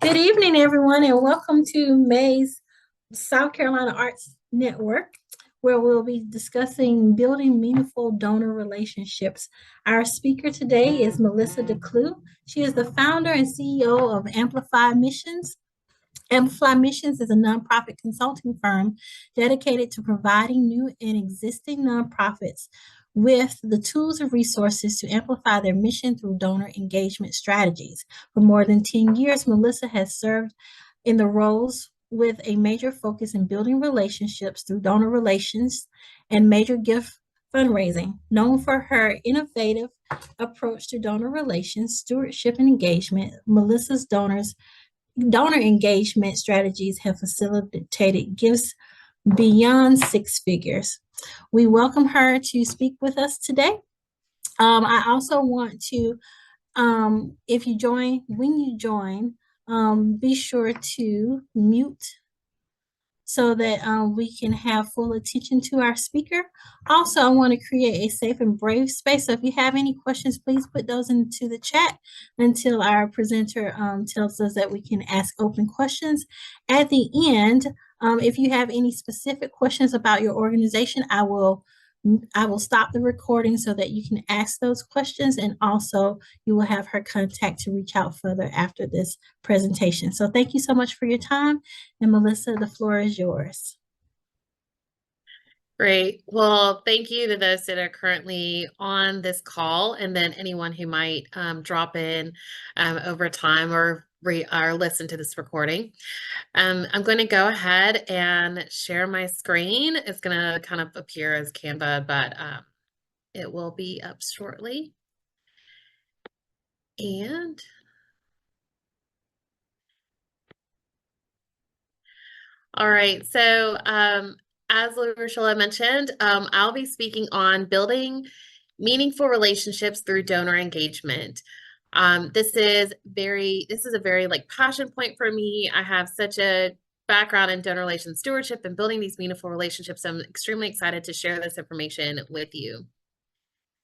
Good evening, everyone, and welcome to May's South Carolina Arts Network, where we'll be discussing building meaningful donor relationships. Our speaker today is Melissa DeClue. She is the founder and CEO of Amplify Missions. Amplify Missions is a nonprofit consulting firm dedicated to providing new and existing nonprofits with the tools and resources to amplify their mission through donor engagement strategies. For more than 10 years, Melissa has served in the roles with a major focus in building relationships through donor relations and major gift fundraising. Known for her innovative approach to donor relations, stewardship, and engagement, Melissa's donor engagement strategies have facilitated gifts beyond six figures. We welcome her to speak with us today. I also want to, when you join, be sure to mute so that we can have full attention to our speaker. Also, I want to create a safe and brave space. So if you have any questions, please put those into the chat until our presenter tells us that we can ask open questions. At the end, if you have any specific questions about your organization, I will stop the recording so that you can ask those questions, and also you will have her contact to reach out further after this presentation. So thank you so much for your time, and Melissa, the floor is yours. Great. Well, thank you to those that are currently on this call, and then anyone who might drop in over time or listen to this recording. I'm going to go ahead and share my screen. It's going to kind of appear as Canva, but it will be up shortly. And all right, so as Ursula mentioned, I'll be speaking on building meaningful relationships through donor engagement. This is a very passion point for me. I have such a background in donor relations stewardship and building these meaningful relationships. I'm extremely excited to share this information with you.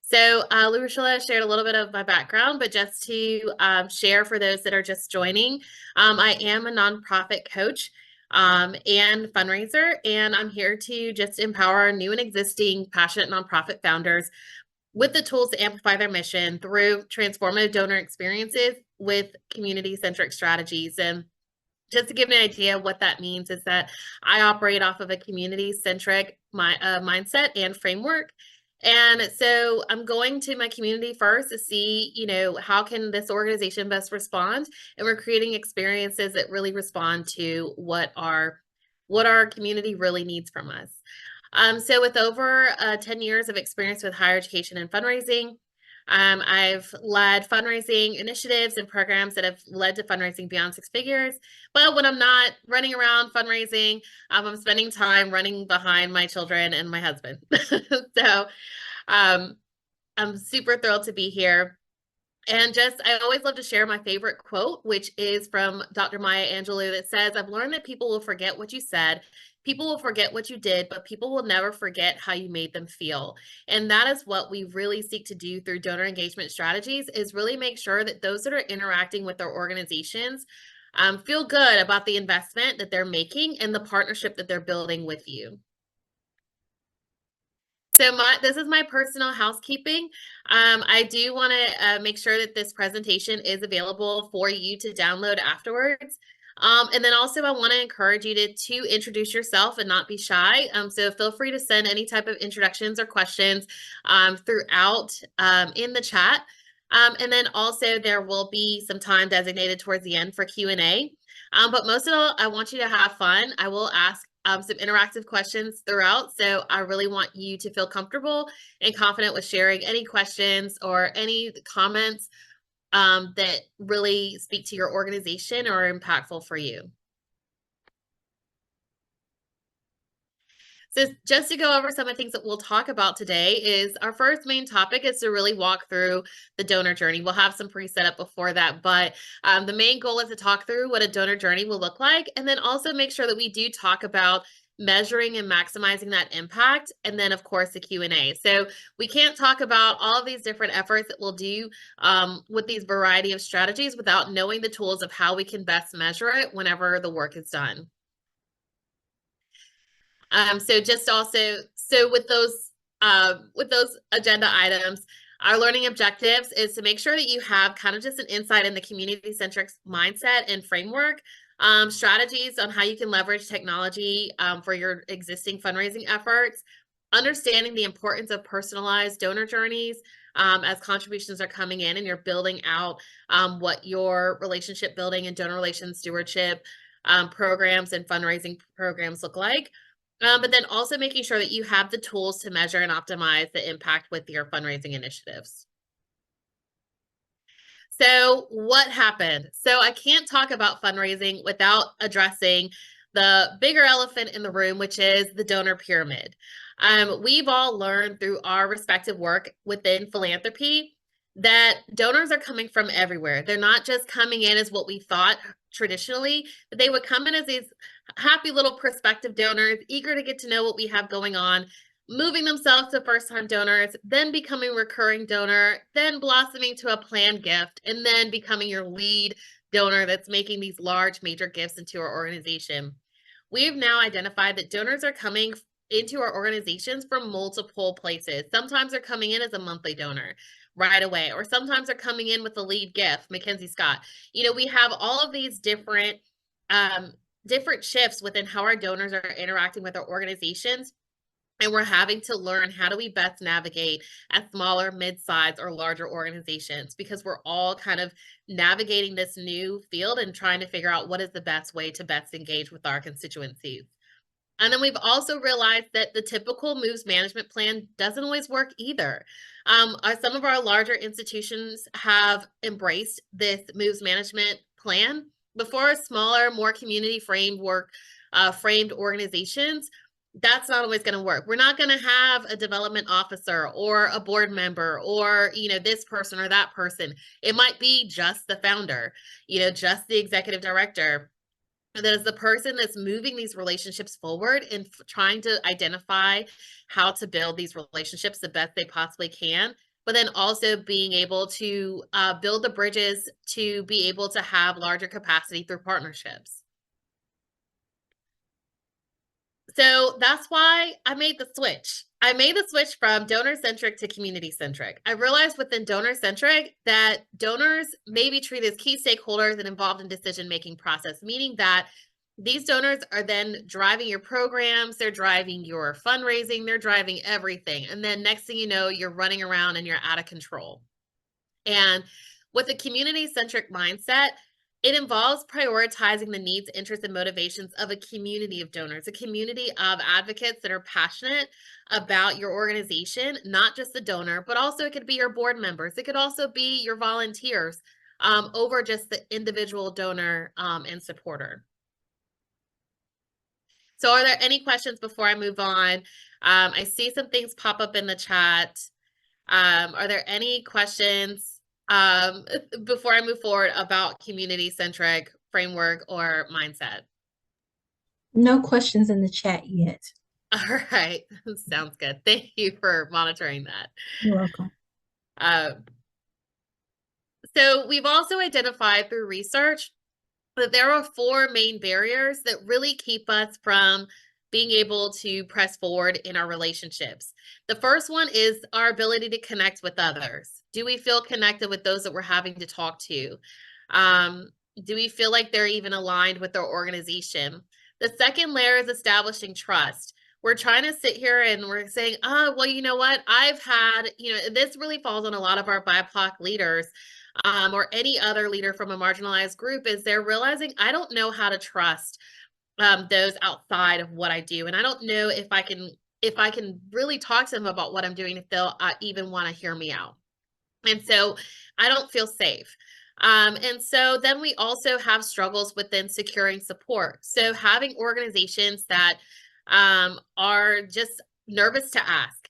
So Ursula shared a little bit of my background, but just to share for those that are just joining, I am a nonprofit coach and fundraiser, and I'm here to just empower new and existing passionate nonprofit founders with the tools to amplify their mission through transformative donor experiences with community-centric strategies. And just to give an idea of what that means is that I operate off of a community-centric mindset and framework. And so I'm going to my community first to see, how can this organization best respond? And we're creating experiences that really respond to what our community really needs from us. So with over 10 years of experience with higher education and fundraising, I've led fundraising initiatives and programs that have led to fundraising beyond six figures. But when I'm not running around fundraising, I'm spending time running behind my children and my husband. So I'm super thrilled to be here. And I always love to share my favorite quote, which is from Dr. Maya Angelou, that says, "I've learned that people will forget what you said, people will forget what you did, but people will never forget how you made them feel." And that is what we really seek to do through donor engagement strategies, is really make sure that those that are interacting with their organizations feel good about the investment that they're making and the partnership that they're building with you. So this is my personal housekeeping. I do want to make sure that this presentation is available for you to download afterwards. And then also I want to encourage you to introduce yourself and not be shy. So feel free to send any type of introductions or questions throughout in the chat. And then also there will be some time designated towards the end for Q&A. But most of all, I want you to have fun. I will ask some interactive questions throughout. So I really want you to feel comfortable and confident with sharing any questions or any comments that really speak to your organization or are impactful for you. So just to go over some of the things that we'll talk about today is our first main topic is to really walk through the donor journey. We'll have some pre-set up before that, but the main goal is to talk through what a donor journey will look like, and then also make sure that we do talk about measuring and maximizing that impact, and then of course the Q&A. So we can't talk about all of these different efforts that we'll do with these variety of strategies without knowing the tools of how we can best measure it whenever the work is done. So with those agenda items, our learning objectives is to make sure that you have kind of just an insight in the community-centric mindset and framework, strategies on how you can leverage technology for your existing fundraising efforts, understanding the importance of personalized donor journeys as contributions are coming in and you're building out what your relationship building and donor relations stewardship programs and fundraising programs look like. But then also making sure that you have the tools to measure and optimize the impact with your fundraising initiatives. So what happened? So I can't talk about fundraising without addressing the bigger elephant in the room, which is the donor pyramid. We've all learned through our respective work within philanthropy that donors are coming from everywhere. They're not just coming in as what we thought traditionally, but they would come in as these happy little prospective donors, eager to get to know what we have going on, moving themselves to first-time donors, then becoming recurring donor, then blossoming to a planned gift, and then becoming your lead donor that's making these large major gifts into our organization. We've now identified that donors are coming into our organizations from multiple places. Sometimes they're coming in as a monthly donor right away, or sometimes they're coming in with a lead gift, Mackenzie Scott. You know, we have all of these different shifts within how our donors are interacting with our organizations. And we're having to learn how do we best navigate at smaller, mid-size, or larger organizations, because we're all kind of navigating this new field and trying to figure out what is the best way to best engage with our constituencies. And then we've also realized that the typical moves management plan doesn't always work either. Some of our larger institutions have embraced this moves management plan. Before smaller, more community framed organizations, that's not always going to work. We're not going to have a development officer or a board member or, you know, this person or that person. It might be just the founder, you know, just the executive director. That is the person that's moving these relationships forward and trying to identify how to build these relationships the best they possibly can, but then also being able to build the bridges to be able to have larger capacity through partnerships. So that's why I made the switch. I made the switch from donor-centric to community-centric. I realized within donor-centric that donors may be treated as key stakeholders and involved in decision-making process, meaning that these donors are then driving your programs, they're driving your fundraising, they're driving everything. And then next thing you know, you're running around and you're out of control. And with a community-centric mindset, it involves prioritizing the needs, interests, and motivations of a community of donors, a community of advocates that are passionate about your organization, not just the donor, but also it could be your board members. It could also be your volunteers over just the individual donor and supporter. So are there any questions before I move on? I see some things pop up in the chat. Are there any questions before I move forward about community-centric framework or mindset? No questions in the chat yet. All right, sounds good. Thank you for monitoring that. You're welcome. So we've also identified through research that there are 4 main barriers that really keep us from being able to press forward in our relationships. The first one is our ability to connect with others. Do we feel connected with those that we're having to talk to? Do we feel like they're even aligned with our organization? The second layer is establishing trust. We're trying to sit here and we're saying, oh, well, you know what? I've had, you know, this really falls on a lot of our BIPOC leaders or any other leader from a marginalized group, is they're realizing I don't know how to trust those outside of what I do. And I don't know if I can really talk to them about what I'm doing, if they'll even want to hear me out. And so I don't feel safe. And so then we also have struggles within securing support. So having organizations that are just nervous to ask.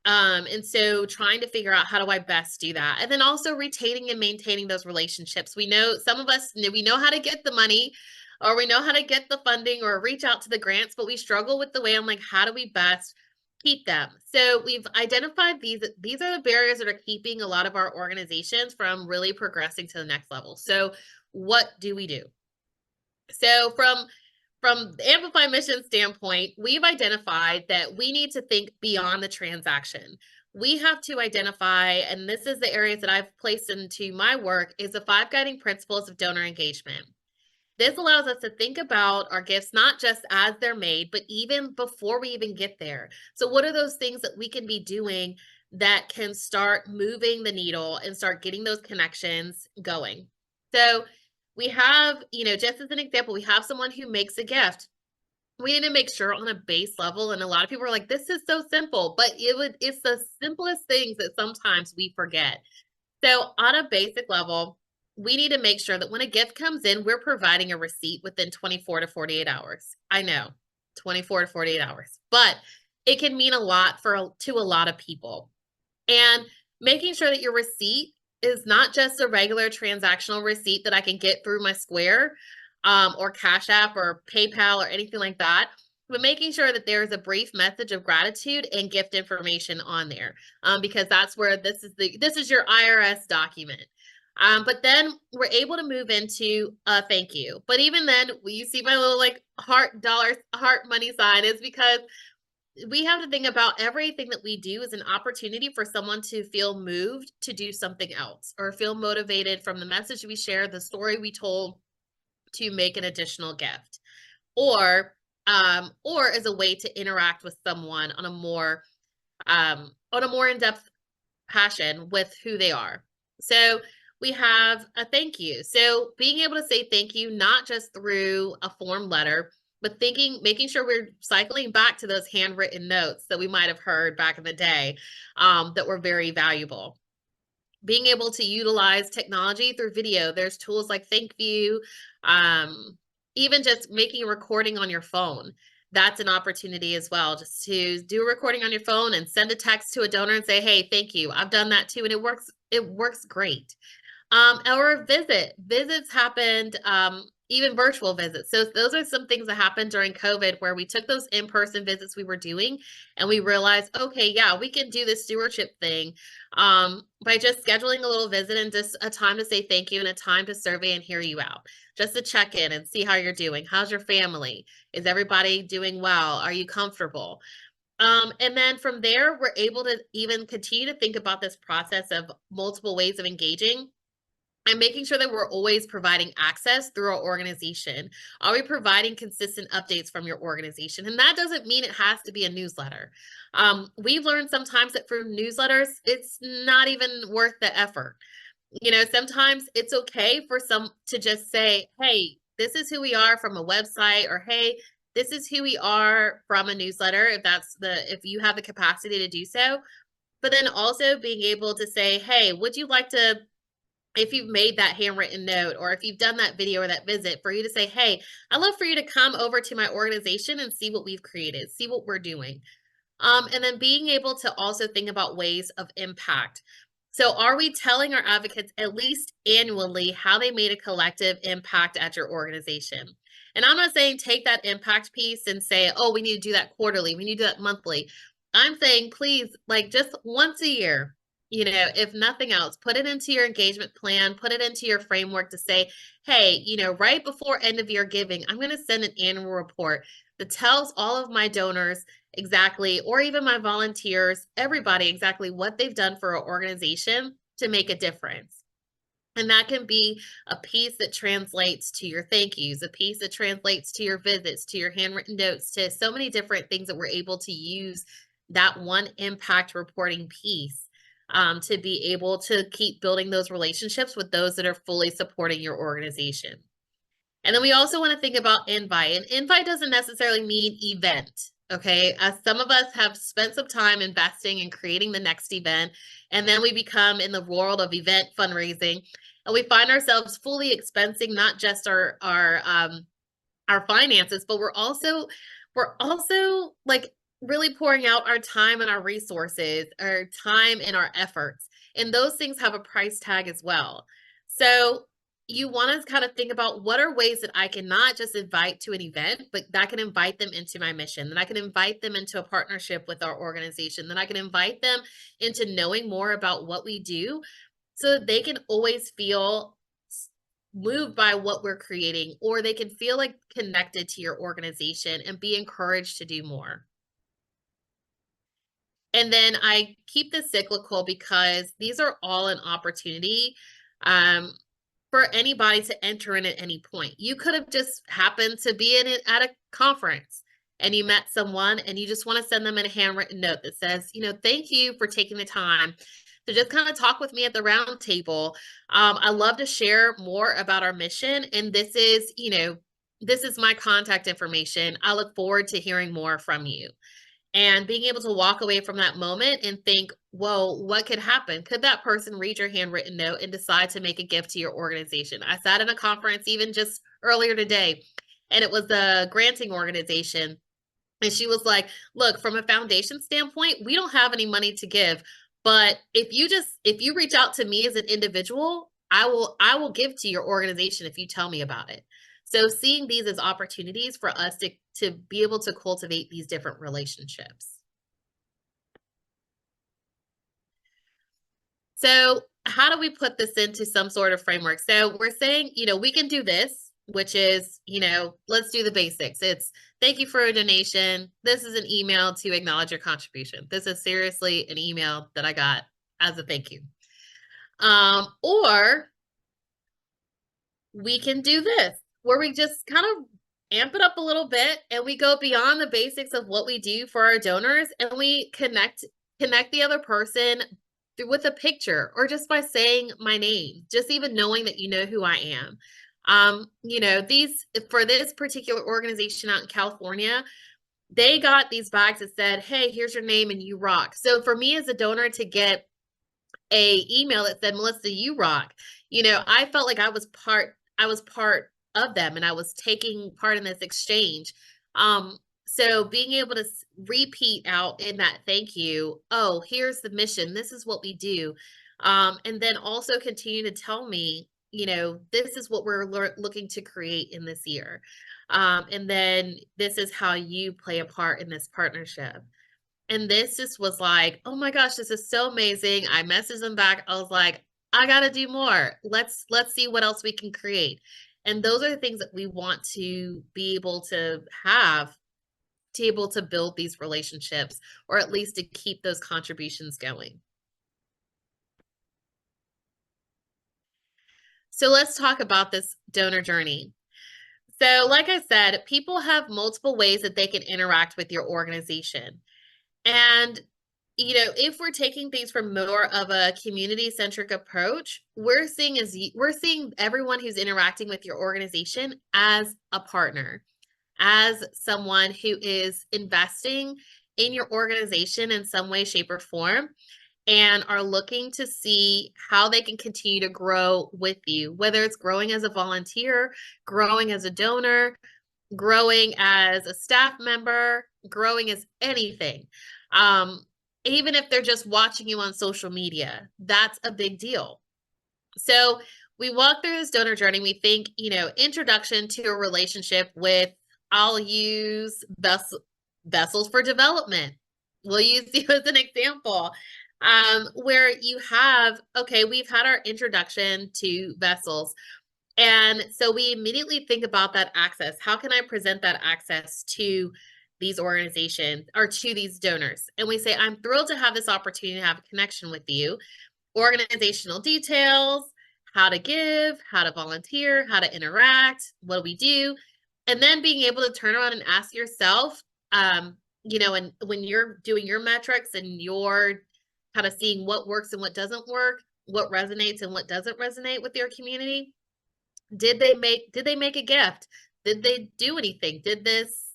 And so trying to figure out how do I best do that? And then also retaining and maintaining those relationships. We know some of us, we know how to get the money, or we know how to get the funding or reach out to the grants, but we struggle with the way I'm like, how do we best keep them? So we've identified these are the barriers that are keeping a lot of our organizations from really progressing to the next level. So what do we do? So from the Amplify Mission standpoint, we've identified that we need to think beyond the transaction. We have to identify, and this is the areas that I've placed into my work, is the 5 guiding principles of donor engagement. This allows us to think about our gifts not just as they're made, but even before we even get there. So what are those things that we can be doing that can start moving the needle and start getting those connections going? So we have, just as an example, we have someone who makes a gift. We need to make sure on a base level, and a lot of people are like, this is so simple, but it's the simplest things that sometimes we forget. So on a basic level, we need to make sure that when a gift comes in, we're providing a receipt within 24 to 48 hours. I know, 24 to 48 hours, but it can mean a lot to a lot of people. And making sure that your receipt is not just a regular transactional receipt that I can get through my Square or Cash App or PayPal or anything like that, but making sure that there's a brief message of gratitude and gift information on there, because that's where this is your IRS document. But then we're able to move into a thank you. But even then, you see my little like heart money sign is because we have to think about everything that we do as an opportunity for someone to feel moved to do something else or feel motivated from the message we shared, the story we told, to make an additional gift, or as a way to interact with someone on a more in-depth passion with who they are. So we have a thank you. So being able to say thank you, not just through a form letter, but making sure we're cycling back to those handwritten notes that we might have heard back in the day, that were very valuable. Being able to utilize technology through video. There's tools like ThankView, even just making a recording on your phone. That's an opportunity as well, just to do a recording on your phone and send a text to a donor and say, hey, thank you. I've done that too, and it works great. Or visits happened, even virtual visits. So those are some things that happened during COVID where we took those in-person visits we were doing and we realized, okay, yeah, we can do this stewardship thing, by just scheduling a little visit and just a time to say thank you and a time to survey and hear you out, just to check in and see how you're doing. How's your family? Is everybody doing well? Are you comfortable? And then from there, we're able to even continue to think about this process of multiple ways of engaging and making sure that we're always providing access through our organization. Are we providing consistent updates from your organization? And that doesn't mean it has to be a newsletter. We've learned sometimes that for newsletters, it's not even worth the effort. Sometimes it's okay for some to just say, hey, this is who we are from a website, or hey, this is who we are from a newsletter, if you have the capacity to do so. But then also being able to say, hey, would you like to, if you've made that handwritten note, or if you've done that video or that visit, for you to say, hey, I'd love for you to come over to my organization and see what we've created, see what we're doing. And then being able to also think about ways of impact. So are we telling our advocates at least annually how they made a collective impact at your organization? And I'm not saying take that impact piece and say, oh, we need to do that quarterly, we need to do that monthly. I'm saying, please, like just once a year, if nothing else, put it into your engagement plan, put it into your framework to say, hey, right before end of year giving, I'm going to send an annual report that tells all of my donors exactly, or even my volunteers, everybody exactly what they've done for our organization to make a difference. And that can be a piece that translates to your thank yous, a piece that translates to your visits, to your handwritten notes, to so many different things that we're able to use that one impact reporting piece, to be able to keep building those relationships with those that are fully supporting your organization. And then we also want to think about invite. And invite doesn't necessarily mean event. Okay. As some of us have spent some time investing in creating the next event, and then we become in the world of event fundraising, and we find ourselves fully expensing not just our finances, but we're also like really pouring out our time and our resources, our time and our efforts. And those things have a price tag as well. So, you want to kind of think about what are ways that I can not just invite to an event, but that I can invite them into my mission, that I can invite them into a partnership with our organization, that I can invite them into knowing more about what we do so that they can always feel moved by what we're creating, or they can feel like connected to your organization and be encouraged to do more. And then I keep this cyclical because these are all an opportunity for anybody to enter in at any point. You could have just happened to be in it at a conference and you met someone and you just want to send them a handwritten note that says, thank you for taking the time to just kind of talk with me at the round table. I love to share more about our mission. And this is my contact information. I look forward to hearing more from you. And being able to walk away from that moment and think, whoa, what could happen? Could that person read your handwritten note and decide to make a gift to your organization? I sat in a conference even just earlier today, and it was a granting organization. And she was like, look, from a foundation standpoint, we don't have any money to give. But if you reach out to me as an individual, I will give to your organization if you tell me about it. So seeing these as opportunities for us to be able to cultivate these different relationships. So how do we put this into some sort of framework? So we're saying, we can do this, which is, let's do the basics. It's thank you for a donation. This is an email to acknowledge your contribution. This is seriously an email that I got as a thank you. Or we can do this, where we just kind of amp it up a little bit and we go beyond the basics of what we do for our donors, and we connect the other person with a picture or just by saying my name, just even knowing that you know who I am. For this particular organization out in California, they got these bags that said, hey, here's your name and you rock. So for me as a donor to get a email that said, Melissa, you rock, I felt like I was part of them and I was taking part in this exchange. So being able to repeat out in that thank you, oh, here's the mission, this is what we do. And then also continue to tell me, this is what we're looking to create in this year. And then this is how you play a part in this partnership. And this just was like, oh my gosh, this is so amazing. I messaged them back. I was like, I got to do more. Let's see what else we can create. And those are the things that we want to be able to have to be able to build these relationships, or at least to keep those contributions going. So let's talk about this donor journey. So like I said, people have multiple ways that they can interact with your organization. And, if we're taking things from more of a community-centric approach, we're seeing everyone who's interacting with your organization as a partner, as someone who is investing in your organization in some way, shape, or form, and are looking to see how they can continue to grow with you, whether it's growing as a volunteer, growing as a donor, growing as a staff member, growing as anything. Even if they're just watching you on social media, that's a big deal. So we walk through this donor journey. We think, introduction to a relationship with, I'll use vessels for development. We'll use you as an example, where you have, okay, we've had our introduction to vessels. And so we immediately think about that access. How can I present that access to these organizations or to these donors? And we say, I'm thrilled to have this opportunity to have a connection with you. Organizational details, how to give, how to volunteer, how to interact, what do we do? And then being able to turn around and ask yourself, and when you're doing your metrics and you're kind of seeing what works and what doesn't work, what resonates and what doesn't resonate with your community, did they make a gift? Did they do anything? Did this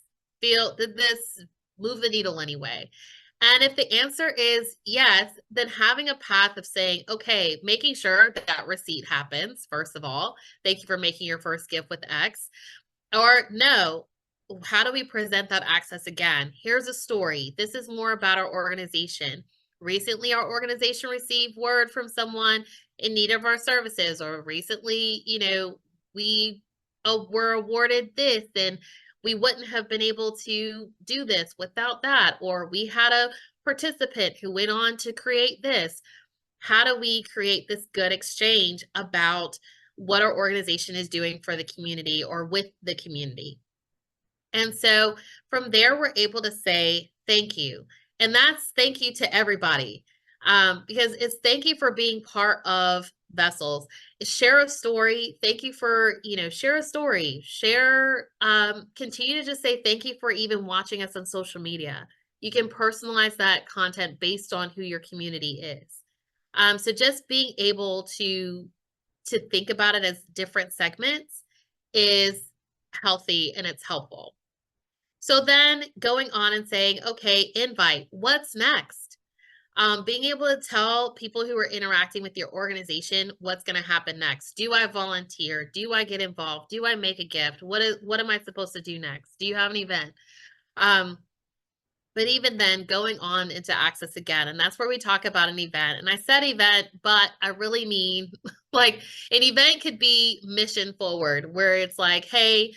move the needle anyway? And if the answer is yes, then having a path of saying, okay, making sure that receipt happens, first of all, thank you for making your first gift with X. Or no, how do we present that access again? Here's a story. This is more about our organization. Recently, our organization received word from someone, in need of our services, or recently, we were awarded this and we wouldn't have been able to do this without that, or we had a participant who went on to create this. How do we create this good exchange about what our organization is doing for the community or with the community? And so from there, we're able to say thank you. And that's thank you to everybody, because it's thank you for being part of Vessels. Share a story. Thank you for, share a story. Share, continue to just say thank you for even watching us on social media. You can personalize that content based on who your community is. So just being able to think about it as different segments is healthy and it's helpful. So then going on and saying, okay, invite, what's next? Being able to tell people who are interacting with your organization what's going to happen next. Do I volunteer? Do I get involved? Do I make a gift? What am I supposed to do next? Do you have an event? But even then, going on into access again, and that's where we talk about an event. And I said event, but I really mean like an event could be mission forward, where it's like, hey,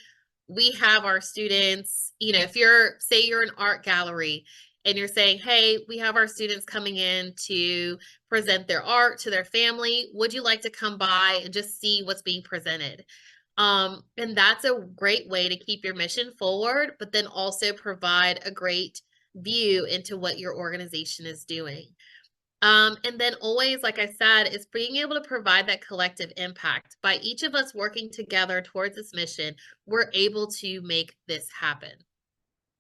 we have our students, if say you're an art gallery and you're saying, hey, we have our students coming in to present their art to their family. Would you like to come by and just see what's being presented? And that's a great way to keep your mission forward, but then also provide a great view into what your organization is doing. And then always, like I said, is being able to provide that collective impact. By each of us working together towards this mission, we're able to make this happen.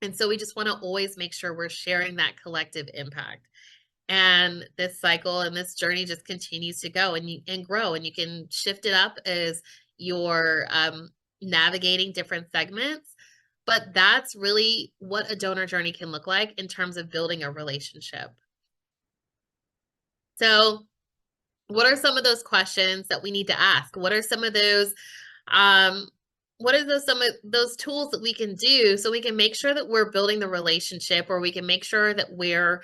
And so we just want to always make sure we're sharing that collective impact. And this cycle and this journey just continues to go and grow, and you can shift it up as you're navigating different segments. But that's really what a donor journey can look like in terms of building a relationship. So what are some of those questions that we need to ask? What are some of those some of those tools that we can do so we can make sure that we're building the relationship, or we can make sure that we're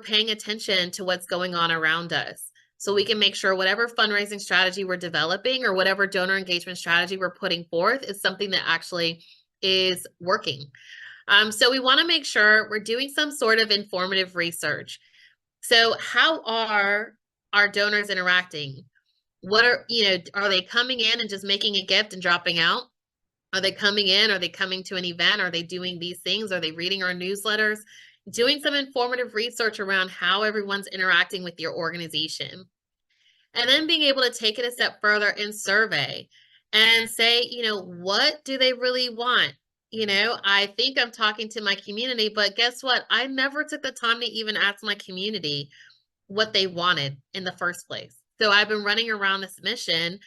paying attention to what's going on around us, so we can make sure whatever fundraising strategy we're developing or whatever donor engagement strategy we're putting forth is something that actually is working. So we want to make sure we're doing some sort of informative research. So how are our donors interacting? What are they coming in and just making a gift and dropping out? Are they coming in? Are they coming to an event? Are they doing these things? Are they reading our newsletters? Doing some informative research around how everyone's interacting with your organization. And then being able to take it a step further and survey and say, what do they really want? I think I'm talking to my community, but guess what? I never took the time to even ask my community what they wanted in the first place. So I've been running around this mission,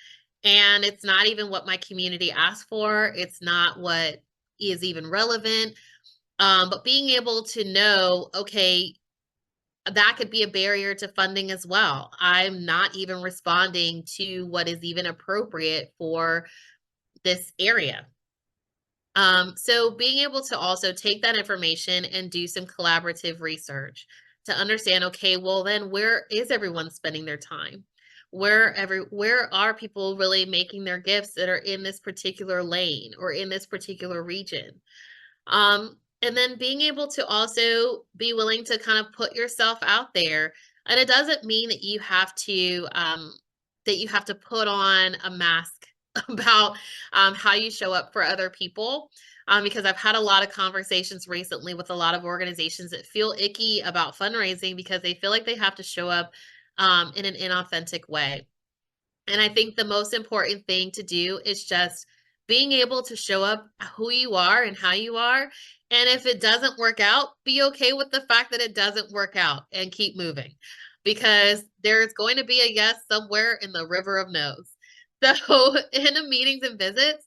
and it's not even what my community asked for. It's not what is even relevant. But being able to know, okay, that could be a barrier to funding as well. I'm not even responding to what is even appropriate for this area. So being able to also take that information and do some collaborative research to understand, okay, well then where is everyone spending their time? Where are people really making their gifts that are in this particular lane or in this particular region? And then being able to also be willing to kind of put yourself out there. And it doesn't mean that you have to put on a mask about how you show up for other people. Because I've had a lot of conversations recently with a lot of organizations that feel icky about fundraising because they feel like they have to show up in an inauthentic way. And I think the most important thing to do is just being able to show up who you are and how you are. And if it doesn't work out, be okay with the fact that it doesn't work out and keep moving, because there's going to be a yes somewhere in the river of no's. So in the meetings and visits,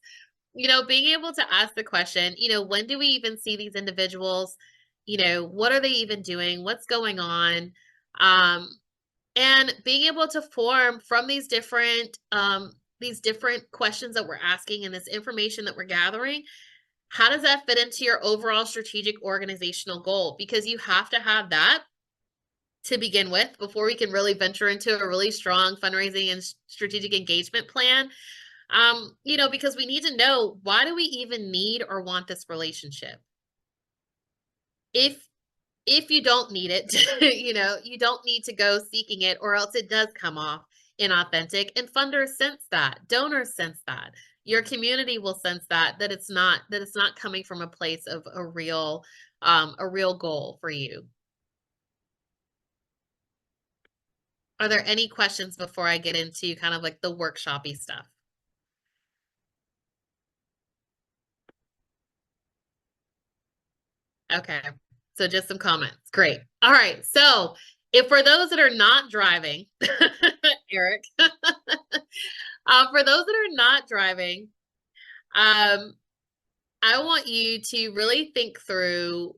being able to ask the question, when do we even see these individuals? What are they even doing? What's going on? And being able to form from these different questions that we're asking and this information that we're gathering, how does that fit into your overall strategic organizational goal? Because you have to have that to begin with before we can really venture into a really strong fundraising and strategic engagement plan. Because we need to know, why do we even need or want this relationship? If you don't need it, you don't need to go seeking it, or else it does come off inauthentic. And funders sense that, donors sense that, your community will sense that it's not coming from a place of a real goal for you. Are there any questions before I get into kind of like the workshop-y stuff? Okay. So just some comments. Great. All right. So if for those that are not driving, Eric, for those that are not driving, I want you to really think through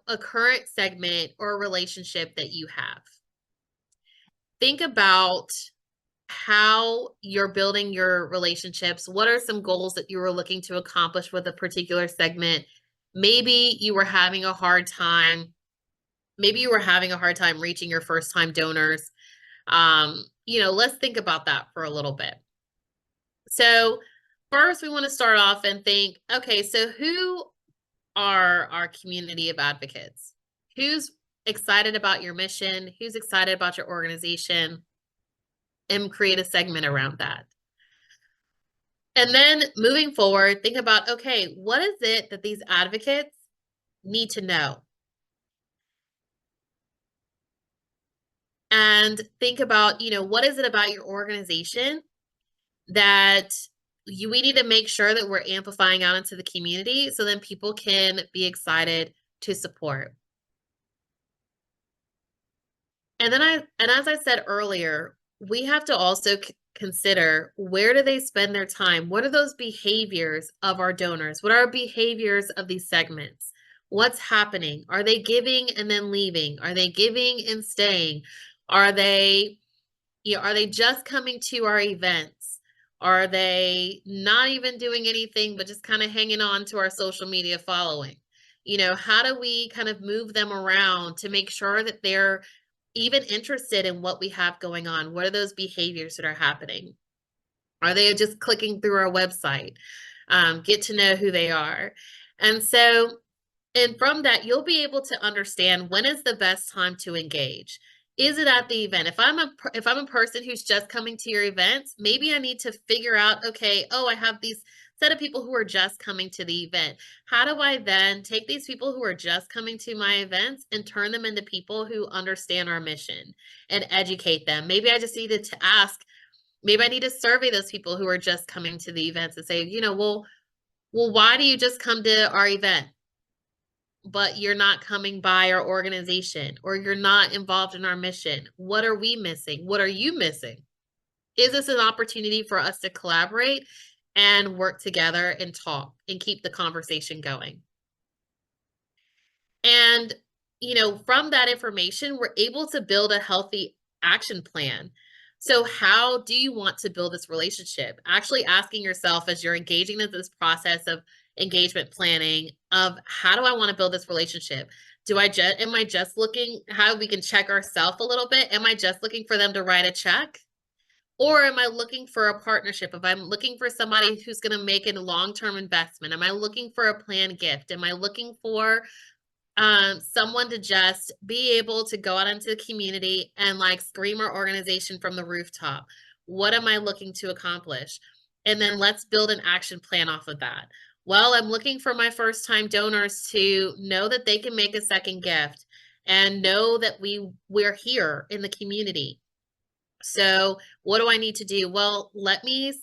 a current segment or relationship that you have. Think about how you're building your relationships. What are some goals that you were looking to accomplish with a particular segment? Maybe you were having a hard time. Maybe you were having a hard time reaching your first time donors. Let's think about that for a little bit. So first we want to start off and think, okay, so who are our community of advocates? Who's excited about your mission? Who's excited about your organization? And create a segment around that. And then moving forward, think about, okay, what is it that these advocates need to know? And think about, what is it about your organization that we need to make sure that we're amplifying out into the community so then people can be excited to support. And as I said earlier, we have to also consider, where do they spend their time? What are those behaviors of our donors? What are behaviors of these segments? What's happening? Are they giving and then leaving? Are they giving and staying? Are they just coming to our events? Are they not even doing anything but just kind of hanging on to our social media following? How do we kind of move them around to make sure that they're even interested in what we have going on? What are those behaviors that are happening? Are they just clicking through our website? Get to know who they are. And from that, you'll be able to understand, when is the best time to engage. Is it at the event? If I'm a person who's just coming to your events, maybe I need to figure out, okay, I have these set of people who are just coming to the event. How do I then take these people who are just coming to my events and turn them into people who understand our mission and educate them? Maybe I just needed to ask, maybe I need to survey those people who are just coming to the events and say, well, why do you just come to our event, but you're not coming by our organization, or you're not involved in our mission? What are we missing? What are you missing? Is this an opportunity for us to collaborate and work together and talk and keep the conversation going? And, from that information, we're able to build a healthy action plan. So how do you want to build this relationship? Actually asking yourself, as you're engaging in this process of engagement planning, of how do I want to build this relationship? Am I just looking how we can check ourselves a little bit? Am I just looking for them to write a check? Or am I looking for a partnership? If I'm looking for somebody who's going to make a long-term investment, am I looking for a planned gift? Am I looking for someone to just be able to go out into the community and like scream our organization from the rooftop? What am I looking to accomplish? And then let's build an action plan off of that. Well, I'm looking for my first time donors to know that they can make a second gift and know that we're here in the community. So what do I need to do? Well, let me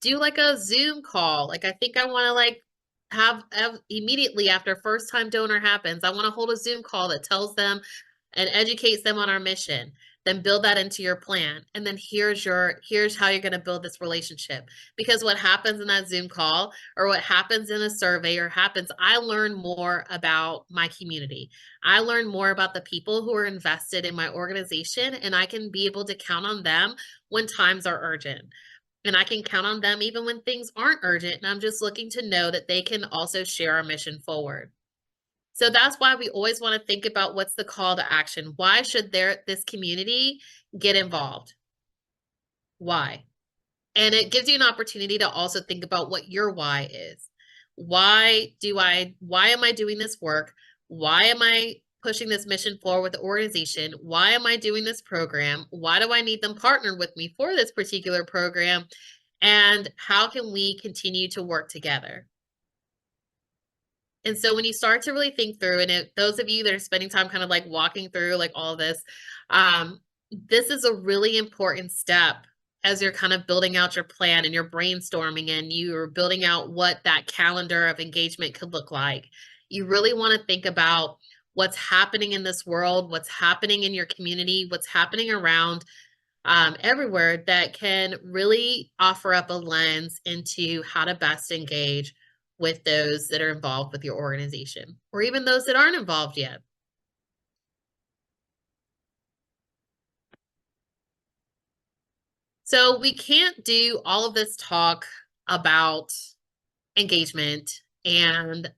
do like a Zoom call. Like, I think I want to like have immediately after first time donor happens, I want to hold a Zoom call that tells them and educates them on our mission. Then build that into your plan. And then here's how you're going to build this relationship. Because what happens in that Zoom call, or what happens in a survey, I learn more about my community. I learn more about the people who are invested in my organization, and I can be able to count on them when times are urgent. And I can count on them even when things aren't urgent. And I'm just looking to know that they can also share our mission forward. So that's why we always want to think about what's the call to action. Why should this community get involved? Why? And it gives you an opportunity to also think about what your why is. Why am I doing this work? Why am I pushing this mission forward with the organization? Why am I doing this program? Why do I need them partnered with me for this particular program? And how can we continue to work together? And so when you start to really think through, and those of you that are spending time kind of like walking through like all this, this is a really important step as you're kind of building out your plan and you're brainstorming and you're building out what that calendar of engagement could look like. You really want to think about what's happening in this world, what's happening in your community, what's happening around everywhere that can really offer up a lens into how to best engage with those that are involved with your organization, or even those that aren't involved yet. So we can't do all of this talk about engagement and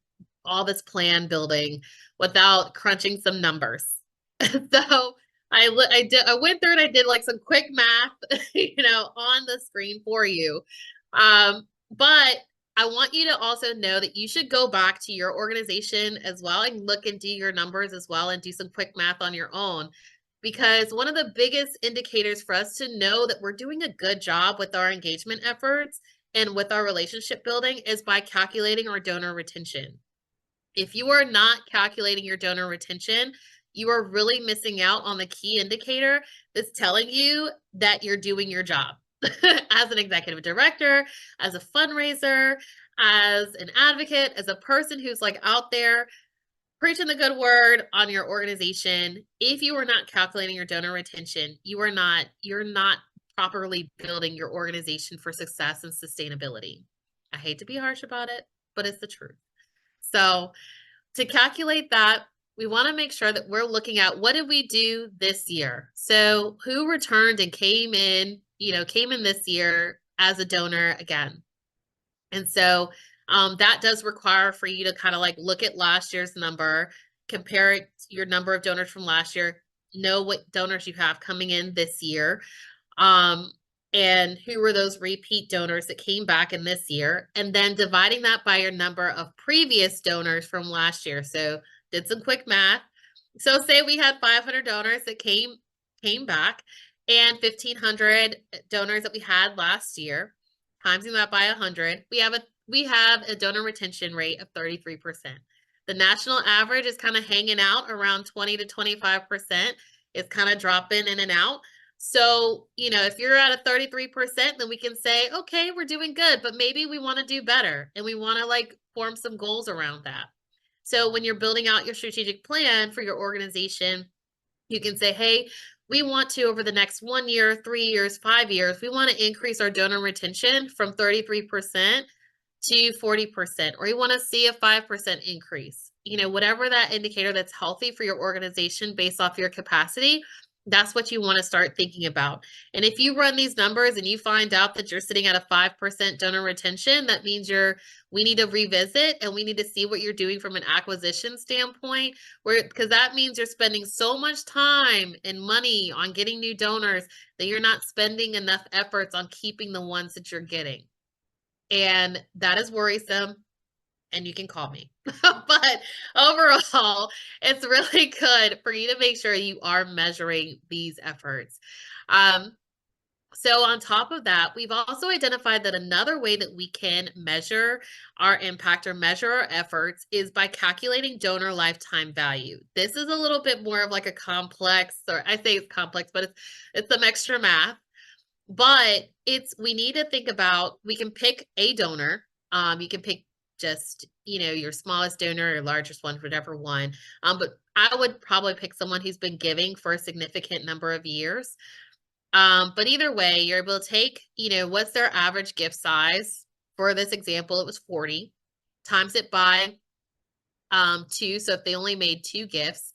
all this plan building without crunching some numbers. So I went through and I did like some quick math, on the screen for you. But I want you to also know that you should go back to your organization as well and look and do your numbers as well and do some quick math on your own. Because one of the biggest indicators for us to know that we're doing a good job with our engagement efforts and with our relationship building is by calculating our donor retention. If you are not calculating your donor retention, you are really missing out on the key indicator that's telling you that you're doing your job as an executive director, as a fundraiser, as an advocate, as a person who's like out there preaching the good word on your organization. If you are not calculating your donor retention, you're not properly building your organization for success and sustainability. I hate to be harsh about it, but it's the truth. So to calculate that, we want to make sure that we're looking at what did we do this year? So who returned and came in this year as a donor again? And so that does require for you to kind of like look at last year's number, compare it to your number of donors from last year, know what donors you have coming in this year, and who were those repeat donors that came back in this year, and then dividing that by your number of previous donors from last year. So did some quick math. So say we had 500 donors that came back and 1,500 donors that we had last year, timesing that by 100, we have a donor retention rate of 33%. The national average is kind of hanging out around 20 to 25%. It's kind of dropping in and out. So, if you're at a 33%, then we can say, okay, we're doing good, but maybe we want to do better and we want to like form some goals around that. So when you're building out your strategic plan for your organization, you can say, hey, we want to, over the next 1 year, 3 years, 5 years, we want to increase our donor retention from 33% to 40%, or you want to see a 5% increase. Whatever that indicator that's healthy for your organization based off your capacity, that's what you want to start thinking about. And if you run these numbers and you find out that you're sitting at a 5% donor retention, that means we need to revisit and we need to see what you're doing from an acquisition standpoint, because that means you're spending so much time and money on getting new donors that you're not spending enough efforts on keeping the ones that you're getting. And that is worrisome. And you can call me. But overall, it's really good for you to make sure you are measuring these efforts. So on top of that, we've also identified that another way that we can measure our impact or measure our efforts is by calculating donor lifetime value. This is a little bit more of like a complex, or I say it's complex, but it's some extra math. But we need to think about, we can pick a donor. You can pick just, your smallest donor or largest one, whatever one. But I would probably pick someone who's been giving for a significant number of years. But either way, you're able to take, what's their average gift size? For this example, it was 40, times it by 2. So if they only made 2 gifts,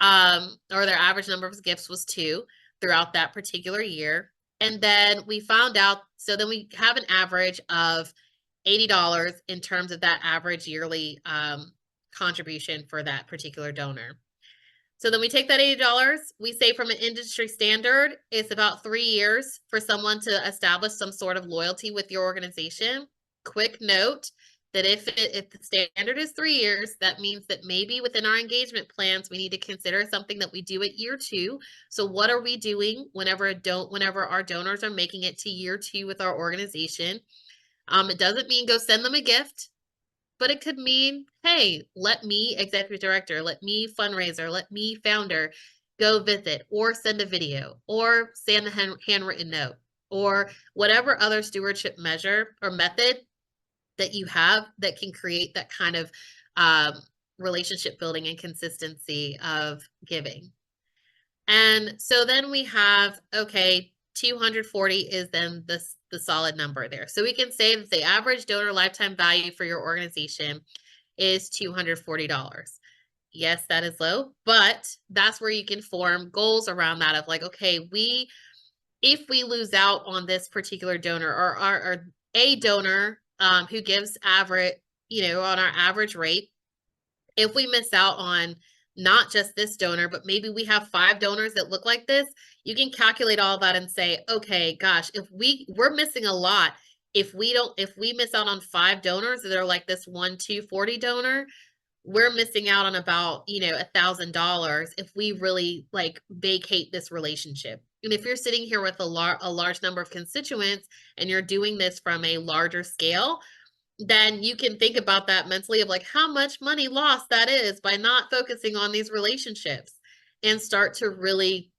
or their average number of gifts was 2 throughout that particular year. And then we found out, so then we have an average of $80 in terms of that average yearly contribution for that particular donor. So then we take that $80, we say from an industry standard, it's about 3 years for someone to establish some sort of loyalty with your organization. Quick note that if the standard is 3 years, that means that maybe within our engagement plans, we need to consider something that we do at year 2. So what are we doing whenever our donors are making it to year 2 with our organization? It doesn't mean go send them a gift. But it could mean, hey, let me executive director, let me fundraiser, let me founder go visit or send a video or send a handwritten note or whatever other stewardship measure or method that you have that can create that kind of relationship building and consistency of giving. And so then we have, okay, 240 is then the solid number there. So we can say that the average donor lifetime value for your organization is $240. Yes, that is low, but that's where you can form goals around that of like, okay, if we lose out on this particular donor or a donor who gives average, on our average rate, if we miss out on not just this donor, but maybe we have 5 donors that look like this, you can calculate all that and say, okay, gosh, if we're missing a lot, if we miss out on 5 donors that are like this 240 donor, we're missing out on about, $1,000 if we really like vacate this relationship. And if you're sitting here with a large number of constituents and you're doing this from a larger scale, then you can think about that mentally of like how much money lost that is by not focusing on these relationships and start to really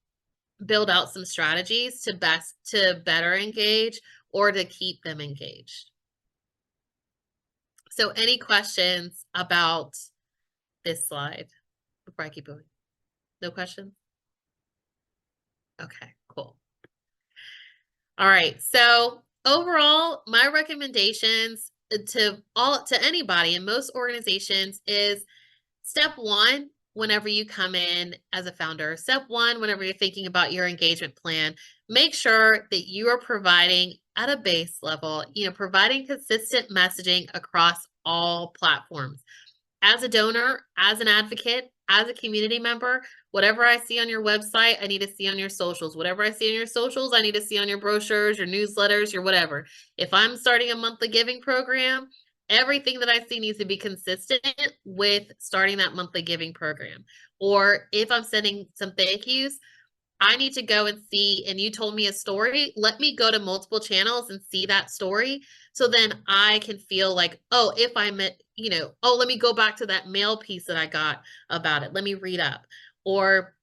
build out some strategies to better engage or to keep them engaged. So any questions about this slide before I keep going? No questions? Okay, cool. All right. So overall, my recommendations to anybody in most organizations is step 1, whenever you come in as a founder, step 1, whenever you're thinking about your engagement plan, make sure that you are providing at a base level, providing consistent messaging across all platforms. As a donor, as an advocate, as a community member, whatever I see on your website, I need to see on your socials. Whatever I see on your socials, I need to see on your brochures, your newsletters, your whatever. If I'm starting a monthly giving program, everything that I see needs to be consistent with starting that monthly giving program. Or if I'm sending some thank yous, I need to go and see, and you told me a story, let me go to multiple channels and see that story. So then I can feel like, oh, if I'm, let me go back to that mail piece that I got about it. Let me read up. Or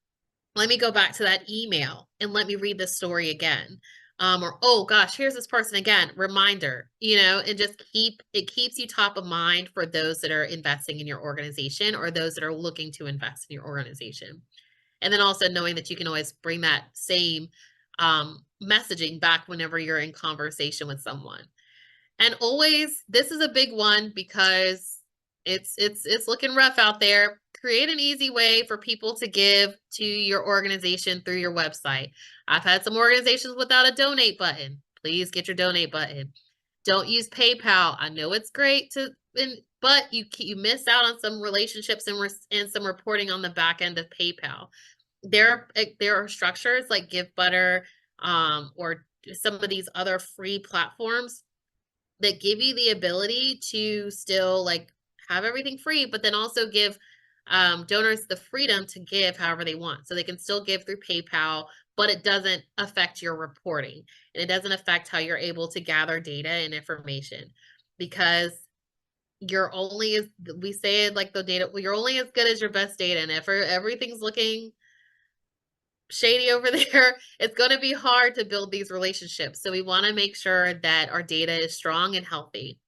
let me go back to that email and let me read the story again. Or, oh gosh, here's this person again, reminder, and just it keeps you top of mind for those that are investing in your organization or those that are looking to invest in your organization. And then also knowing that you can always bring that same messaging back whenever you're in conversation with someone. And always, this is a big one because it's looking rough out there. Create an easy way for people to give to your organization through your website. I've had some organizations without a donate button. Please get your donate button. Don't use PayPal. I know it's great but you miss out on some relationships and some reporting on the back end of PayPal. There are structures like GiveButter or some of these other free platforms that give you the ability to still like have everything free, but then also give donors the freedom to give however they want. So they can still give through PayPal, but it doesn't affect your reporting and it doesn't affect how you're able to gather data and information because you're only as we say it like the data, you're only as good as your best data. And if everything's looking shady over there, it's going to be hard to build these relationships. So we want to make sure that our data is strong and healthy.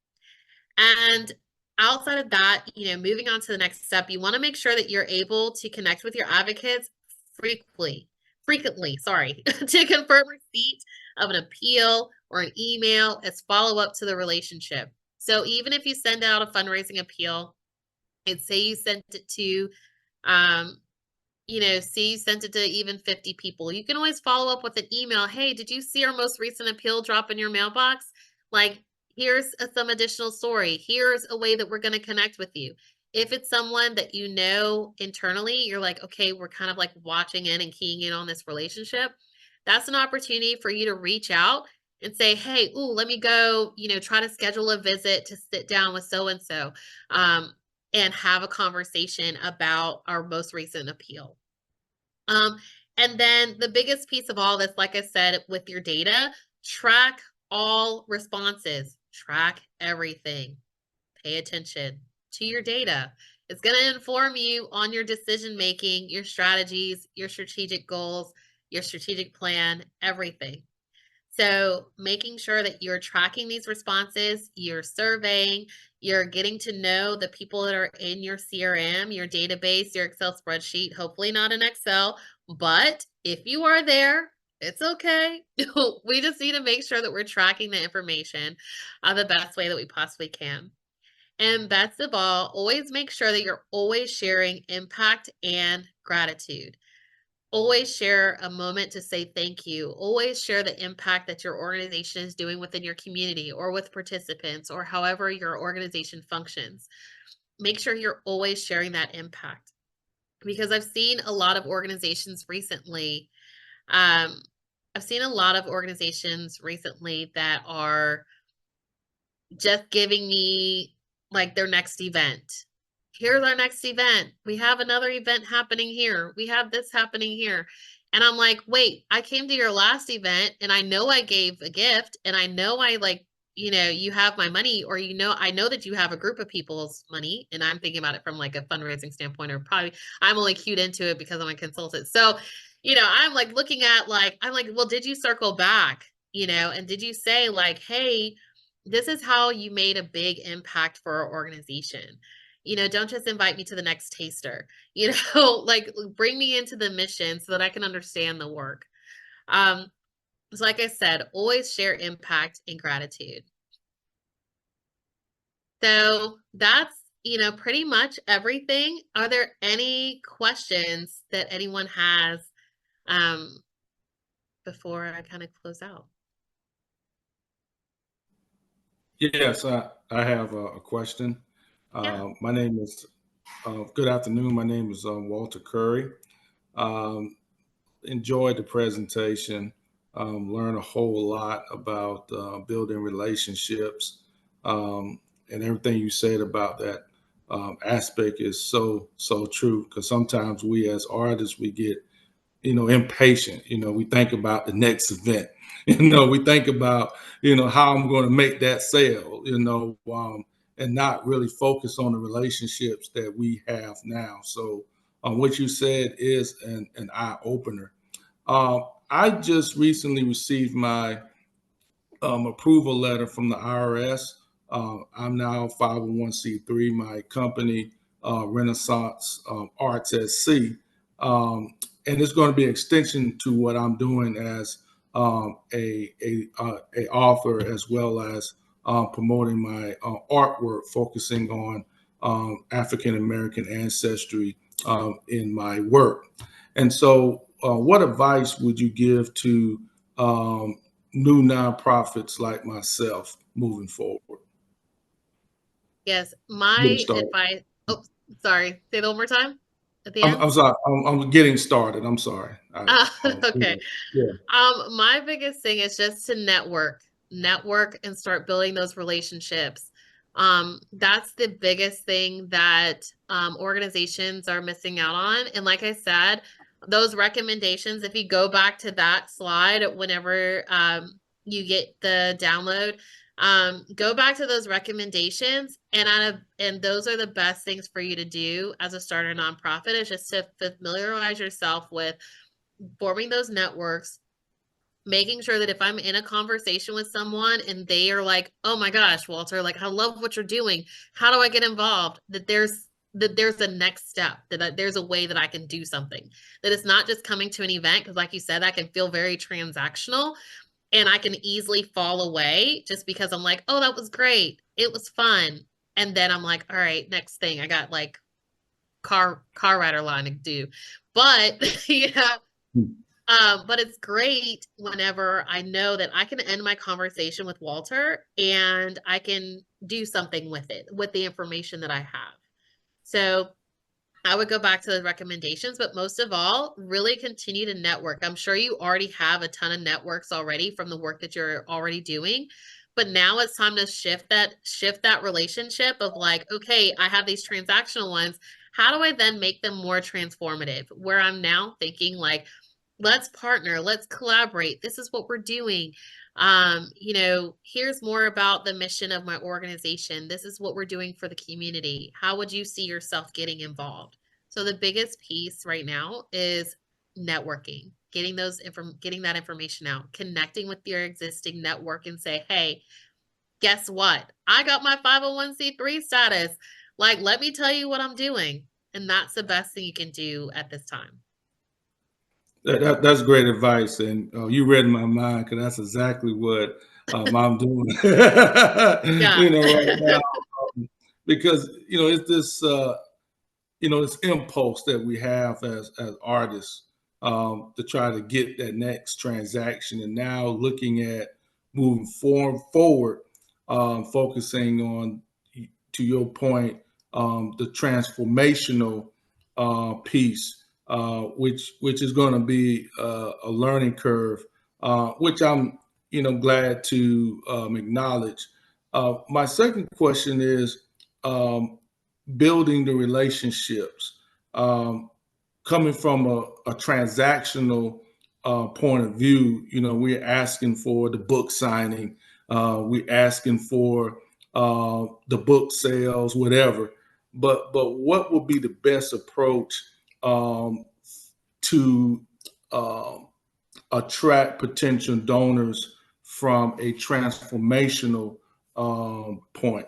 And outside of that, moving on to the next step, you want to make sure that you're able to connect with your advocates frequently, to confirm receipt of an appeal or an email as follow-up to the relationship. So even if you send out a fundraising appeal and say you sent it to, you sent it to even 50 people, you can always follow up with an email. Hey, did you see our most recent appeal drop in your mailbox? Like, here's some additional story. Here's a way that we're going to connect with you. If it's someone that you know internally, you're like, okay, we're kind of like watching in and keying in on this relationship. That's an opportunity for you to reach out and say, hey, ooh, let me go, try to schedule a visit to sit down with so and so and have a conversation about our most recent appeal. Um, and then the biggest piece of all this, like I said, with your data, track all responses, track everything, pay attention to your data. It's going to inform you on your decision making, your strategies, your strategic goals, your strategic plan, everything. So making sure that you're tracking these responses, you're surveying, you're getting to know the people that are in your CRM, your database, your Excel spreadsheet, hopefully not in Excel, but if you are there, it's okay. We just need to make sure that we're tracking the information the best way that we possibly can. And best of all, always make sure that you're always sharing impact and gratitude. Always share a moment to say thank you. Always share the impact that your organization is doing within your community or with participants or however your organization functions. Make sure you're always sharing that impact because I've seen a lot of organizations recently. Um, I've seen a lot of organizations recently that are just giving me like their next event. Here's our next event. We have another event happening here. We have this happening here. And I'm like, wait, I came to your last event and I know I gave a gift and I know I like, you have my money or, I know that you have a group of people's money. And I'm thinking about it from like a fundraising standpoint or probably I'm only cued into it because I'm a consultant. So, I'm like looking at I'm like, well, did you circle back, and did you say like, hey, this is how you made a big impact for our organization. Don't just invite me to the next taster, like bring me into the mission so that I can understand the work. So like I said, always share impact and gratitude. So that's, pretty much everything. Are there any questions that anyone has before I kind of close out? Yes, I have a question. Yeah. My name is, good afternoon. My name is Walter Curry. Um, Enjoyed the presentation, learned a whole lot about building relationships, um, and everything you said about that aspect is so true. Because sometimes we as artists, we get impatient. We think about the next event. We think about, how I'm going to make that sale, and not really focus on the relationships that we have now. So what you said is an eye opener. I just recently received my approval letter from the IRS. I'm now 501c3. My company, Renaissance Arts at Sea, and it's going to be an extension to what I'm doing as a author, as well as promoting my artwork, focusing on African American ancestry in my work. And so, what advice would you give to new nonprofits like myself moving forward? Yes. Getting My started. advice. Oh, sorry. Say that one more time at the I'm, end. I'm sorry. I'm getting started. I'm sorry. Okay. Yeah. My biggest thing is just to network and start building those relationships. That's the biggest thing that organizations are missing out on. And like I said, those recommendations, if you go back to that slide, whenever you get the download, go back to those recommendations and those are the best things for you to do as a starter nonprofit is just to familiarize yourself with forming those networks, making sure that if I'm in a conversation with someone and they are like, "Oh my gosh, Walter, like I love what you're doing. How do I get involved?" That there's a next step, there's a way that I can do something. That it's not just coming to an event because like you said that can feel very transactional and I can easily fall away just because I'm like, "Oh, that was great. It was fun." And then I'm like, "All right, next thing. I got like car rider line to do." But but it's great whenever I know that I can end my conversation with Walter and I can do something with it, with the information that I have. So I would go back to the recommendations, but most of all, really continue to network. I'm sure you already have a ton of networks already from the work that you're already doing, but now it's time to shift that relationship of like, okay, I have these transactional ones. How do I then make them more transformative? Where I'm now thinking like, let's partner, let's collaborate. This is what we're doing. Here's more about the mission of my organization. This is what we're doing for the community. How would you see yourself getting involved? So the biggest piece right now is networking, getting that information out, connecting with your existing network and say, hey, guess what? I got my 501c3 status. Like, let me tell you what I'm doing. And that's the best thing you can do at this time. That's great advice, and you read my mind because that's exactly what I'm doing. Yeah. Right now, because it's this this impulse that we have as artists to try to get that next transaction, and now looking at moving forward, focusing on, to your point, the transformational piece, which is going to be a learning curve, which I'm glad to acknowledge. My second question is building the relationships, coming from a transactional point of view. We're asking for the book signing, we're asking for the book sales, whatever. But what would be the best approach to attract potential donors from a transformational point?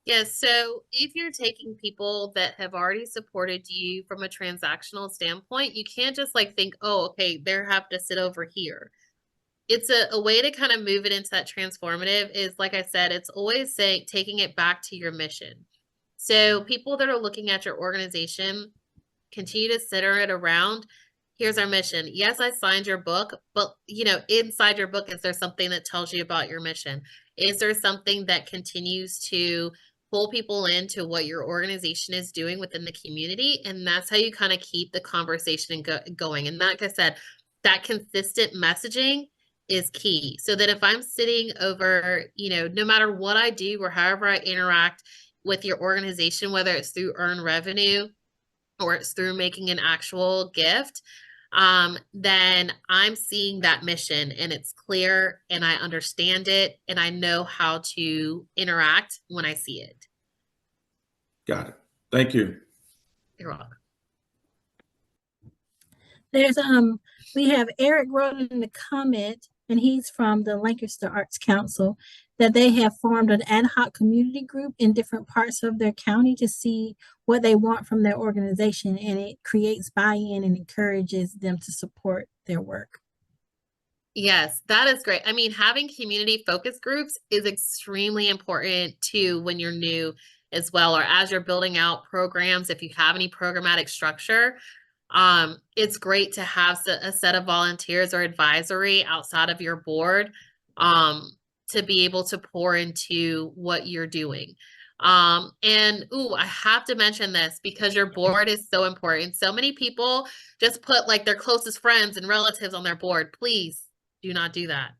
Yes. So if you're taking people that have already supported you from a transactional standpoint, you can't just like think, oh, okay, they have to sit over here. It's a way to kind of move it into that transformative is, like I said, it's always saying, taking it back to your mission. So people that are looking at your organization, continue to center it around, here's our mission. Yes, I signed your book, but inside your book, is there something that tells you about your mission? Is there something that continues to pull people into what your organization is doing within the community? And that's how you kind of keep the conversation going. And like I said, that consistent messaging is key. So that if I'm sitting over, no matter what I do or however I interact with your organization, whether it's through earned revenue or it's through making an actual gift, then I'm seeing that mission and it's clear and I understand it and I know how to interact when I see it. Got it. Thank you. You're welcome. There's we have Eric wrote in the comment, and he's from the Lancaster Arts Council, that they have formed an ad hoc community group in different parts of their county to see what they want from their organization, and it creates buy-in and encourages them to support their work. Yes, that is great. I mean, having community focus groups is extremely important too when you're new as well, or as you're building out programs. If you have any programmatic structure, it's great to have a set of volunteers or advisory outside of your board to be able to pour into what you're doing. I have to mention this because your board is so important. So many people just put like their closest friends and relatives on their board. Please do not do that.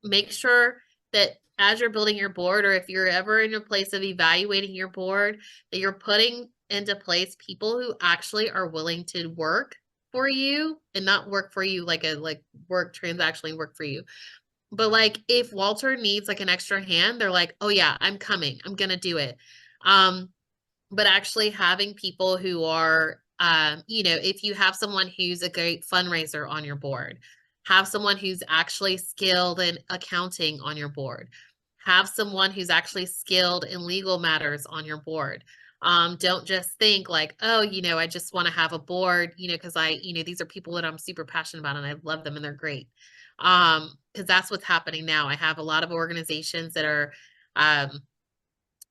Make sure that as you're building your board, or if you're ever in a place of evaluating your board, that you're putting into place people who actually are willing to work for you and not work for you like work transactionally work for you. But like if Walter needs like an extra hand, they're like, oh yeah, I'm coming. I'm going to do it. But actually having people who are, if you have someone who's a great fundraiser on your board, have someone who's actually skilled in accounting on your board, have someone who's actually skilled in legal matters on your board. Don't just think like, oh, I just want to have a board, because these are people that I'm super passionate about and I love them and they're great. Because that's what's happening now. I have a lot of organizations that are,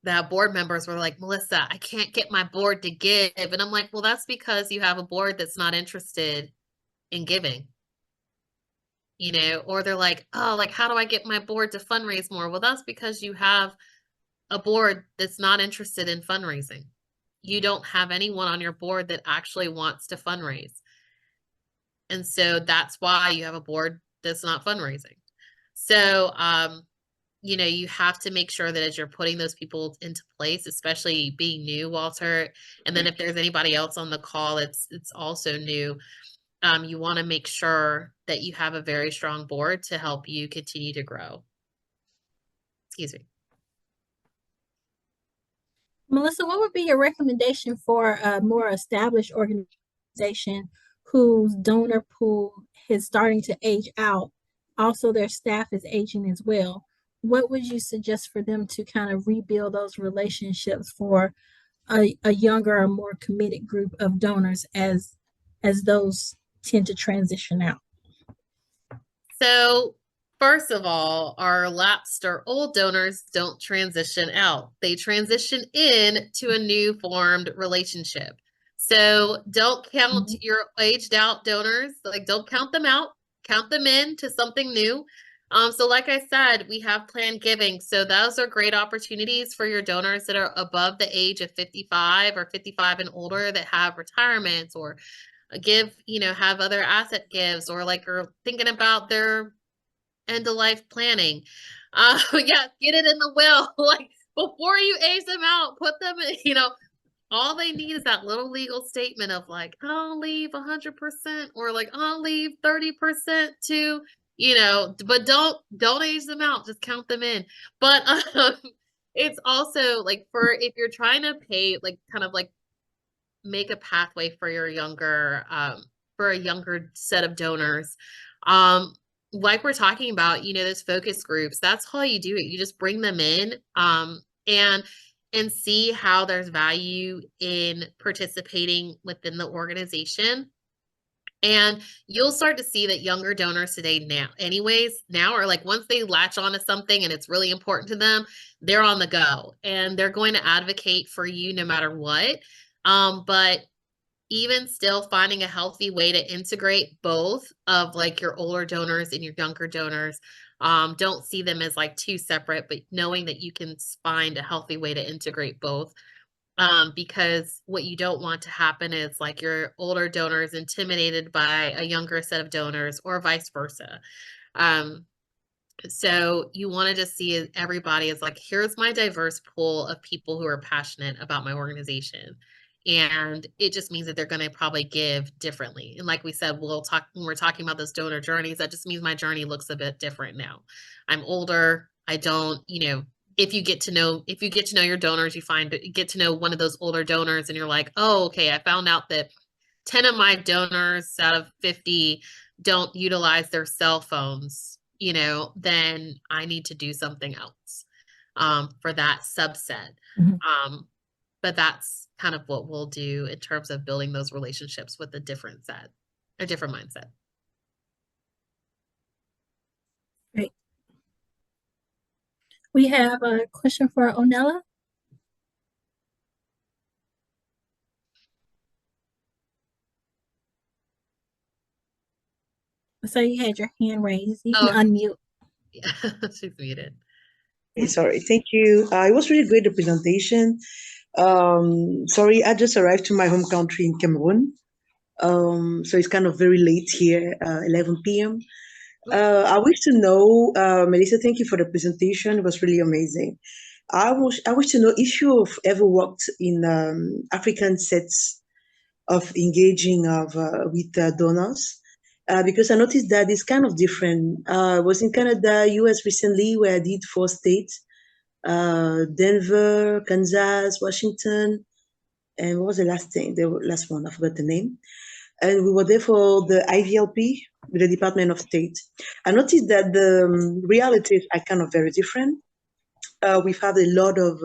that board members were like, Melissa, I can't get my board to give. And I'm like, well, that's because you have a board that's not interested in giving. Or they're like, oh, like, how do I get my board to fundraise more? Well, that's because you have a board that's not interested in fundraising. you don't have anyone on your board that actually wants to fundraise. And so that's why you have a board that's not fundraising. So, you have to make sure that as you're putting those people into place, especially being new, Walter, and then if there's anybody else on the call, it's also new. You want to make sure that you have a very strong board to help you continue to grow. Excuse me. Melissa, what would be your recommendation for a more established organization whose donor pool is starting to age out? Also, their staff is aging as well. What would you suggest for them to kind of rebuild those relationships for a younger or more committed group of donors as those tend to transition out? So first of all, our lapsed or old donors don't transition out. They transition in to a new formed relationship. So don't count your aged out donors, like don't count them out, count them in to something new. So like I said, we have planned giving. So those are great opportunities for your donors that are above the age of 55 or 55 and older that have retirements or have other asset gives or like are thinking about their end of life planning. Yeah, get it in the will. Like before you age them out, put them in, all they need is that little legal statement of like, I'll leave 100% or like I'll leave 30% to, but don't age them out, just count them in. But it's also like if you're trying to pay like kind of like make a pathway for your for a younger set of donors. Like we're talking about, those focus groups, that's how you do it. You just bring them in, and see how there's value in participating within the organization. And you'll start to see that younger donors today now are like, once they latch onto something and it's really important to them, they're on the go and they're going to advocate for you no matter what. But even still finding a healthy way to integrate both of like your older donors and your younger donors. Don't see them as like two separate, but knowing that you can find a healthy way to integrate both. Because what you don't want to happen is like your older donors intimidated by a younger set of donors or vice versa. So you want to just see everybody as like, here's my diverse pool of people who are passionate about my organization. And it just means that they're going to probably give differently. And like we said, when we're talking about those donor journeys, that just means my journey looks a bit different now. I'm older. I don't, if you get to know your donors, you get to know one of those older donors and you're like, oh, okay, I found out that 10 of my donors out of 50 don't utilize their cell phones, then I need to do something else for that subset. But that's kind of what we'll do in terms of building those relationships with a different mindset. Great. We have a question for Onella. So you had your hand raised. You can unmute. Yeah, she's muted. Sorry, thank you. It was really great, the presentation. Sorry, I just arrived to my home country in Cameroon. So it's kind of very late here, 11 p.m. I wish to know, Melissa, thank you for the presentation. It was really amazing. I wish to know if you have ever worked in African sets of engaging with donors. Because I noticed that it's kind of different. I was in Canada, US recently, where I did 4 states, Denver, Kansas, Washington, and what was the last thing? The last one, I forgot the name. And we were there for the IVLP with the Department of State. I noticed that the realities are kind of very different. We've had a lot of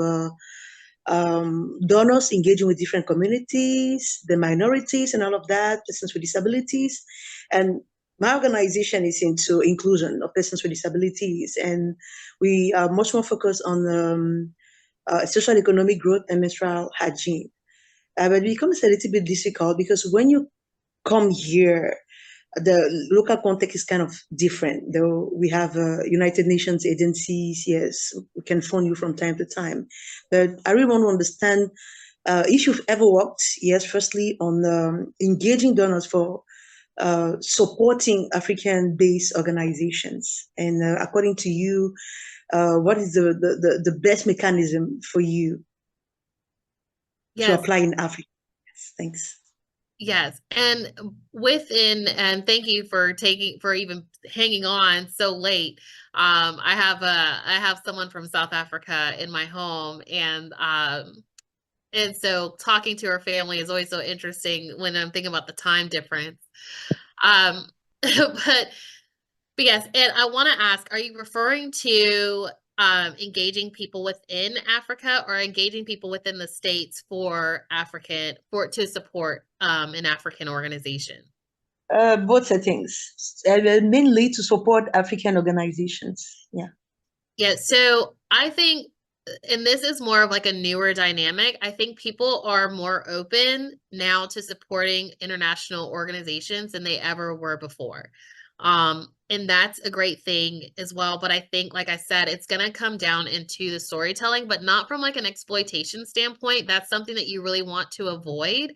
donors engaging with different communities, the minorities and all of that, persons with disabilities. And my organization is into inclusion of persons with disabilities. And we are much more focused on social economic growth and menstrual hygiene. But it becomes a little bit difficult because when you come here, the local context is kind of different. Though we have United Nations agencies, yes, we can phone you from time to time. But I really want to understand If you've ever worked, yes, firstly on engaging donors for supporting African-based organizations, and according to you, what is the best mechanism for you to Yes. apply in Africa? Yes, thanks. Yes. And thank you for even hanging on so late. I have someone from South Africa in my home, and so talking to her family is always so interesting when I'm thinking about the time difference. Um, but yes, and I want to ask, are you referring to engaging people within Africa or engaging people within the States to support an African organization? Both settings, mainly to support African organizations. Yeah. Yeah, so I think, and this is more of like a newer dynamic, I think people are more open now to supporting international organizations than they ever were before. And that's a great thing as well. But I think, like I said, it's going to come down into the storytelling, but not from like an exploitation standpoint. That's something that you really want to avoid.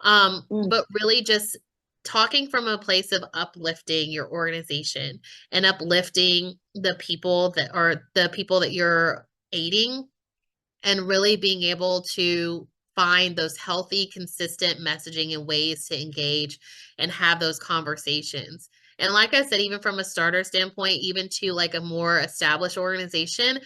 But really just talking from a place of uplifting your organization and uplifting the people that you're aiding, and really being able to find those healthy, consistent messaging and ways to engage and have those conversations. And like I said, even from a starter standpoint, even to like a more established organization,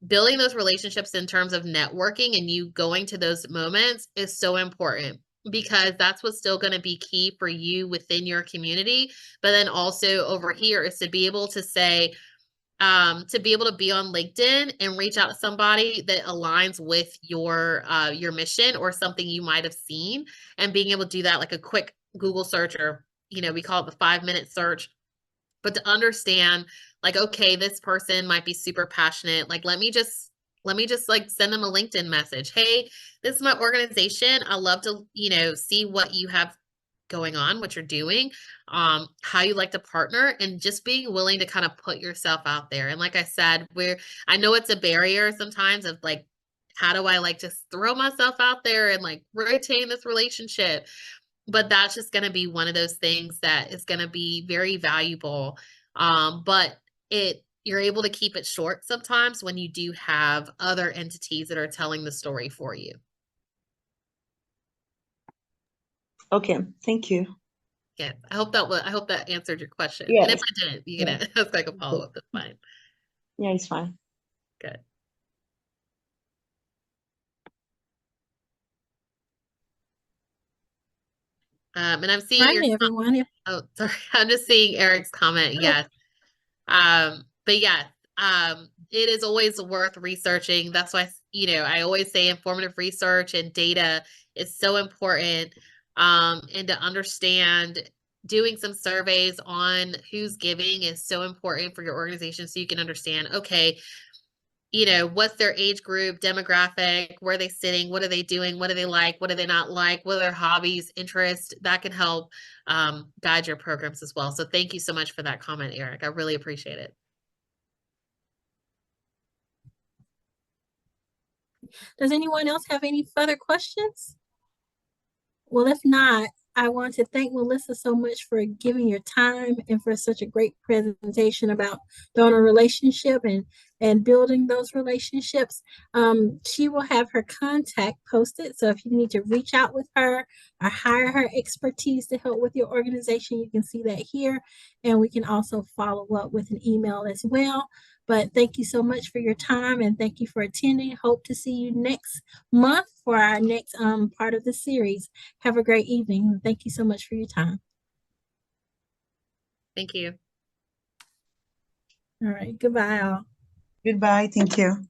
building those relationships in terms of networking and you going to those moments is so important, because that's what's still going to be key for you within your community. But then also over here is to be able to say, to be able to be on LinkedIn and reach out to somebody that aligns with your mission or something you might have seen, and being able to do that like a quick Google search, or we call it the 5-minute search. But to understand, like, okay, this person might be super passionate. Like, let me just like send them a LinkedIn message. Hey, this is my organization. I love to, see what you have going on, what you're doing, how you like to partner, and just being willing to kind of put yourself out there. And like I said, I know it's a barrier sometimes of like, how do I like just throw myself out there and like retain this relationship? But that's just going to be one of those things that is going to be very valuable. But you're able to keep it short sometimes when you do have other entities that are telling the story for you. Okay, thank you. Yeah, I hope that answered your question. Yes. And if I didn't, you can ask like a follow-up. That's fine. Yeah, it's fine. Good. And I'm seeing Right, everyone. oh, sorry. I'm just seeing Eric's comment. Yes. But yes, it is always worth researching. That's why, I always say informative research and data is so important. And to understand, doing some surveys on who's giving is so important for your organization, so you can understand, okay, what's their age group, demographic, where are they sitting, what are they doing, what do they like, what do they not like, what are their hobbies, interests. That can help guide your programs as well. So thank you so much for that comment, Eric. I really appreciate it. Does anyone else have any further questions? Well, if not, I want to thank Melissa so much for giving your time and for such a great presentation about donor relationship and building those relationships. She will have her contact posted. So if you need to reach out with her or hire her expertise to help with your organization, you can see that here. And we can also follow up with an email as well. But thank you so much for your time, and thank you for attending. Hope to see you next month for our next part of the series. Have a great evening. Thank you so much for your time. Thank you. All right. Goodbye, all. Goodbye. Thank you.